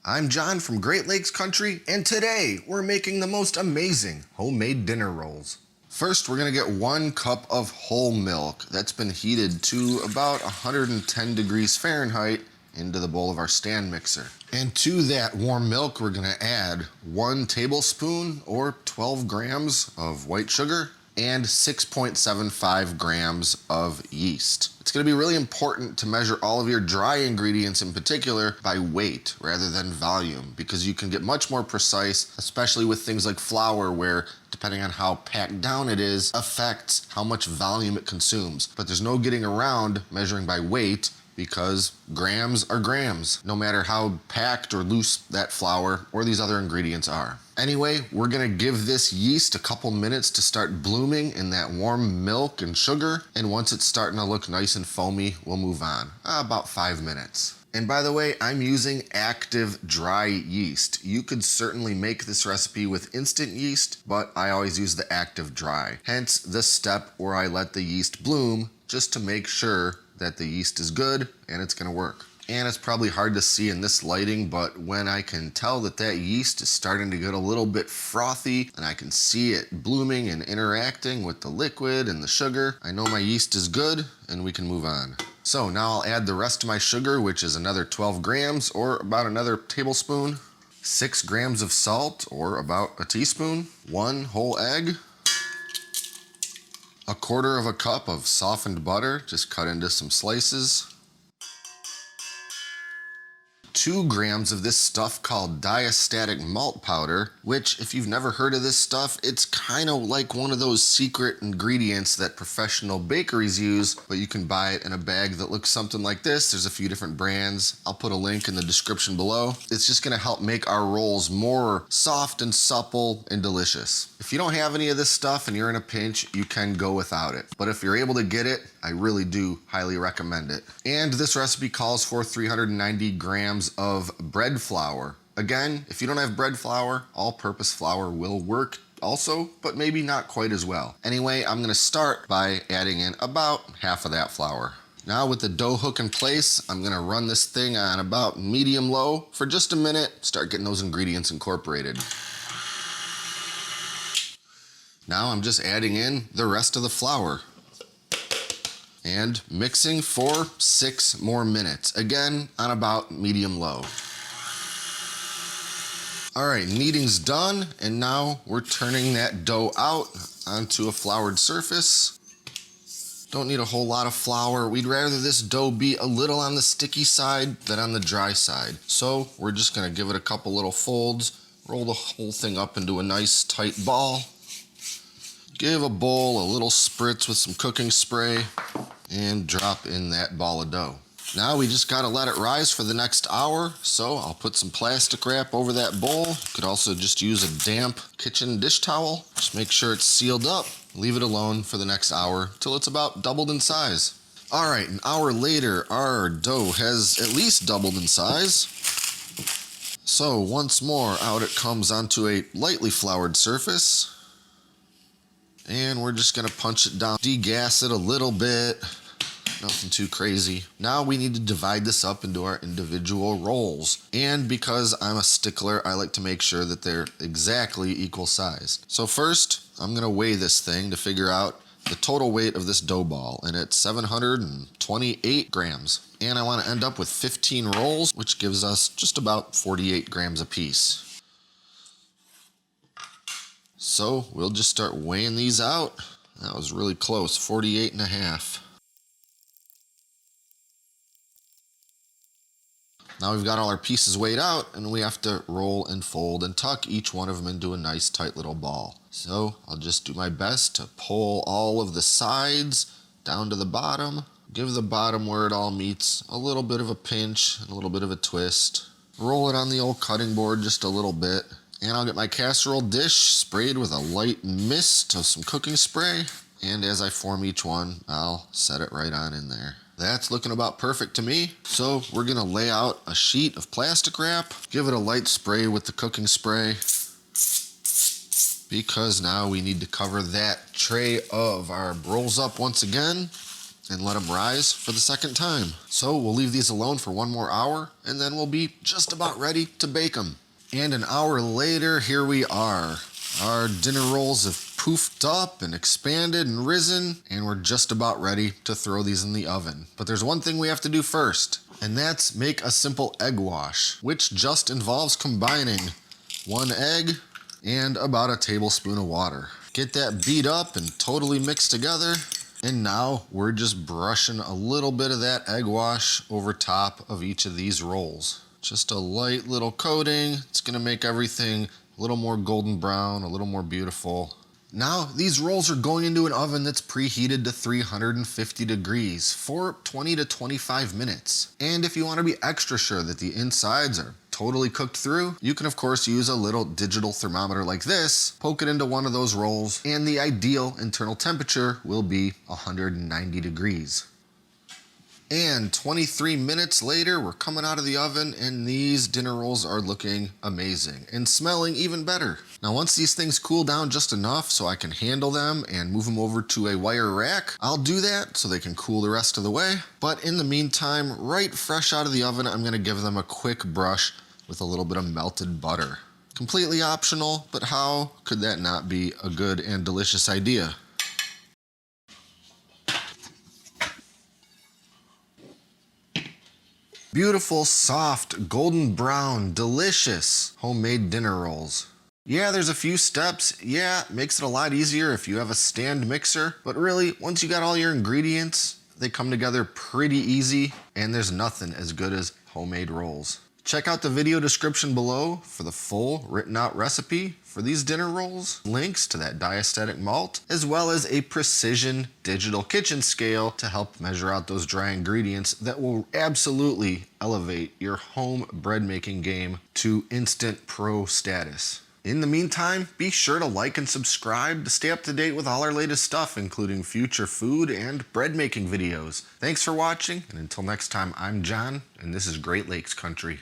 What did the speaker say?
I'm John from Great Lakes Country, and today we're making the most amazing homemade dinner rolls. First, we're gonna get 1 cup of whole milk that's been heated to about 110 degrees Fahrenheit into the bowl of our stand mixer. And to that warm milk, we're gonna add 1 tablespoon or 12 grams of white sugar and 6.75 grams of yeast. It's gonna be really important to measure all of your dry ingredients in particular by weight rather than volume, because you can get much more precise, especially with things like flour, where depending on how packed down it is, affects how much volume it consumes. But there's no getting around measuring by weight, because grams are grams, no matter how packed or loose that flour or these other ingredients are. Anyway, we're gonna give this yeast a couple minutes to start blooming in that warm milk and sugar, and once it's starting to look nice and foamy, we'll move on. About 5 minutes. And by the way, I'm using active dry yeast. You could certainly make this recipe with instant yeast, but I always use the active dry. Hence the step where I let the yeast bloom just to make sure that the yeast is good and it's gonna work. And it's probably hard to see in this lighting, but when I can tell that that yeast is starting to get a little bit frothy and I can see it blooming and interacting with the liquid and the sugar, I know my yeast is good and we can move on. So now I'll add the rest of my sugar, which is another 12 grams or about another tablespoon, 6 grams of salt or about a teaspoon, 1 whole egg, 1/4 cup of softened butter, just cut into some slices, 2 grams of this stuff called Diastatic malt powder, which, if you've never heard of this stuff, it's kind of like one of those secret ingredients that professional bakeries use, but you can buy it in a bag that looks something like this. There's a few different brands. I'll put a link in the description below. It's just gonna help make our rolls more soft and supple and delicious. If you don't have any of this stuff and you're in a pinch, you can go without it. But if you're able to get it, I really do highly recommend it. And this recipe calls for 390 grams of bread flour. Again, if you don't have bread flour, all-purpose flour will work also, but maybe not quite as well. Anyway, I'm gonna start by adding in about half of that flour. Now with the dough hook in place, I'm gonna run this thing on about medium-low for just a minute, start getting those ingredients incorporated. Now I'm just adding in the rest of the flour and mixing for 6 more minutes, again on about medium-low. All right, kneading's done, and now we're turning that dough out onto a floured surface. Don't need a whole lot of flour. We'd rather this dough be a little on the sticky side than on the dry side. So we're just gonna give it a couple little folds, roll the whole thing up into a nice tight ball. Give a bowl a little spritz with some cooking spray and drop in that ball of dough. Now we just gotta let it rise for the next hour, so I'll put some plastic wrap over that bowl. You could also just use a damp kitchen dish towel. Just make sure it's sealed up. Leave it alone for the next hour till it's about doubled in size. All right, an hour later, our dough has at least doubled in size. So once more, out it comes onto a lightly floured surface. And we're just gonna punch it down, degas it a little bit, nothing too crazy. Now we need to divide this up into our individual rolls. And because I'm a stickler, I like to make sure that they're exactly equal sized. So first, I'm gonna weigh this thing to figure out the total weight of this dough ball, and it's 728 grams. And I wanna end up with 15 rolls, which gives us just about 48 grams a piece. So we'll just start weighing these out. That was really close, 48.5. Now we've got all our pieces weighed out, and we have to roll and fold and tuck each one of them into a nice tight little ball. So I'll just do my best to pull all of the sides down to the bottom, give the bottom where it all meets a little bit of a pinch and a little bit of a twist. Roll it on the old cutting board just a little bit. And I'll get my casserole dish sprayed with a light mist of some cooking spray. And as I form each one, I'll set it right on in there. That's looking about perfect to me. So we're gonna lay out a sheet of plastic wrap, give it a light spray with the cooking spray, because now we need to cover that tray of our rolls up once again. and let them rise for the second time. So we'll leave these alone for 1 more hour, and then we'll be just about ready to bake them. And an hour later, here we are. Our dinner rolls have poofed up and expanded and risen, and we're just about ready to throw these in the oven. But there's one thing we have to do first, and that's make a simple egg wash, which just involves combining 1 egg and about a tablespoon of water. Get that beat up and totally mixed together. And now we're just brushing a little bit of that egg wash over top of each of these rolls. Just a light little coating. It's gonna make everything a little more golden brown, a little more beautiful. Now these rolls are going into an oven that's preheated to 350 degrees for 20 to 25 minutes. And if you want to be extra sure that the insides are totally cooked through, you can of course use a little digital thermometer like this, poke it into one of those rolls, and the ideal internal temperature will be 190 degrees. And 23 minutes later, we're coming out of the oven and these dinner rolls are looking amazing and smelling even better. Now, once these things cool down just enough so I can handle them and move them over to a wire rack, I'll do that so they can cool the rest of the way. But in the meantime, right fresh out of the oven, I'm gonna give them a quick brush with a little bit of melted butter. Completely optional, but how could that not be a good and delicious idea? Beautiful, soft, golden brown, delicious homemade dinner rolls. Yeah, there's a few steps. Yeah, it makes it a lot easier if you have a stand mixer. But really, once you got all your ingredients, they come together pretty easy, and there's nothing as good as homemade rolls. Check out the video description below for the full written out recipe for these dinner rolls, links to that Diastatic malt, as well as a precision digital kitchen scale to help measure out those dry ingredients that will absolutely elevate your home bread making game to instant pro status. In the meantime, be sure to like and subscribe to stay up to date with all our latest stuff, including future food and bread making videos. Thanks for watching, and until next time, I'm John, and this is Great Lakes Country.